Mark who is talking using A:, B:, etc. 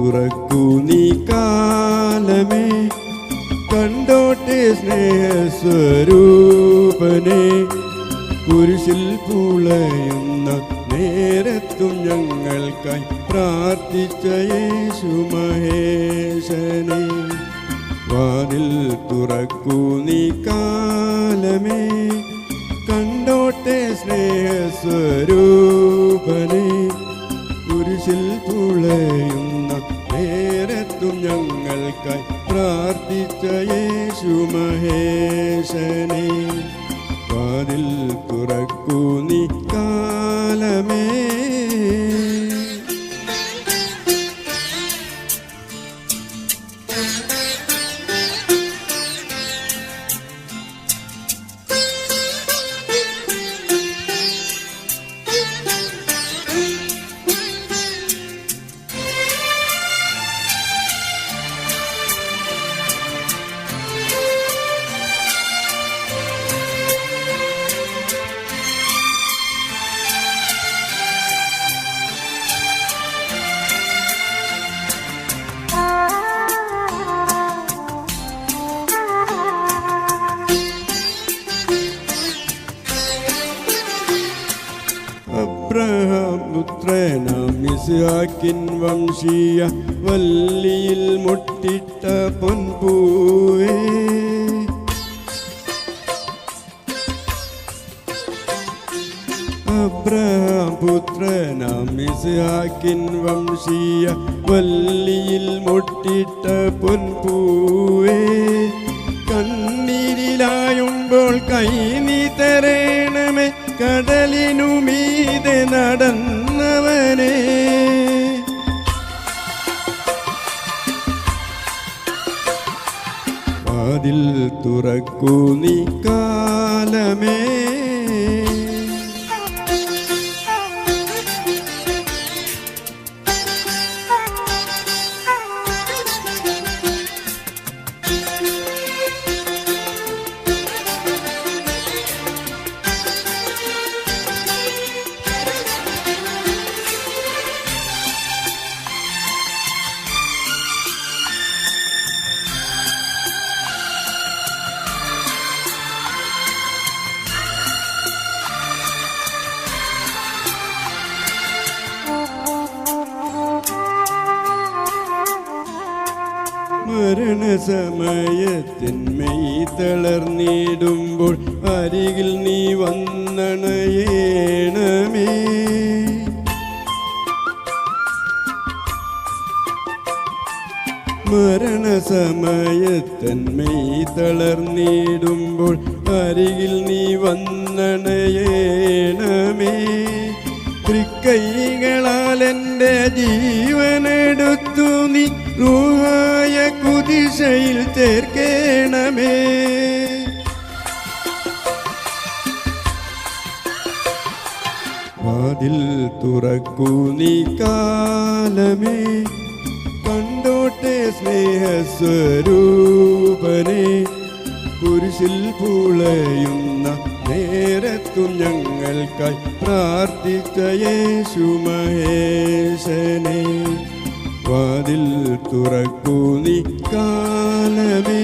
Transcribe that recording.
A: തുറക്കൂ നീ കാലമേ, കണ്ടോട്ടെ സ്നേഹസ്വരൂപനെ. കുരിശിൽ പുളയുന്ന നേരത്തും ഞങ്ങൾക്കായി പ്രാർത്ഥിച്ച യേശു മഹേശനെ. വാതിൽ തുറക്കൂ നീ കാലമേ, കണ്ടോട്ടെ സ്നേഹസ്വരൂപനെ. കുരിശിൽ പുളയുന്ന നേരത്തും ഞങ്ങൾക്കായി പ്രാർത്ഥിച്ച യേശു മഹേശനെ. വാതിൽ തുറക്കൂ നീ കാലമേ. അബ്രഹാം പുത്രനാം യിസ്ഹാക്കിൻ വംശീയ വല്ലിയിൽ മുട്ടിട്ട പൊൻപൂവേ. അബ്രഹാം പുത്രനാം യിസ്ഹാക്കിൻ വംശീയ വല്ലിയിൽ മുട്ടിട്ട പൊൻപൂവേ. കണ്ണീരിലായുമ്പോൾ കൈ നീ തരേണമേ, കടലിനു മീതെ നടന്നവനെ. വാതിൽ തുറക്കൂ നീ കാലമേ. മരണസമയത്തിന്മേൽ തളർന്നിടുമ്പോൾ അരികിൽ നീ വന്നണയേണമേ. മരണസമയത്തിന്മേൽ തളർന്നിടുമ്പോൾ അരികിൽ നീ വന്നണയേണമേ. തൃക്കൈകളാൽ എൻ്റെ ജീവനെടുത്തു നീ റൂഹായ കുദിശയിൽ ചേർക്കേണമേ. വാതിൽ തുറക്കൂ നീ കാലമേ, കണ്ടോട്ടെ സ്നേഹസ്വരൂപനെ. കുരിശിൽ പുളയുന്ന നേരത്തും ഞങ്ങൾക്കായി പ്രാർത്ഥിച്ച യേശു മഹേശനെ. വാതിൽ തുറക്കൂ നീ കാലമേ.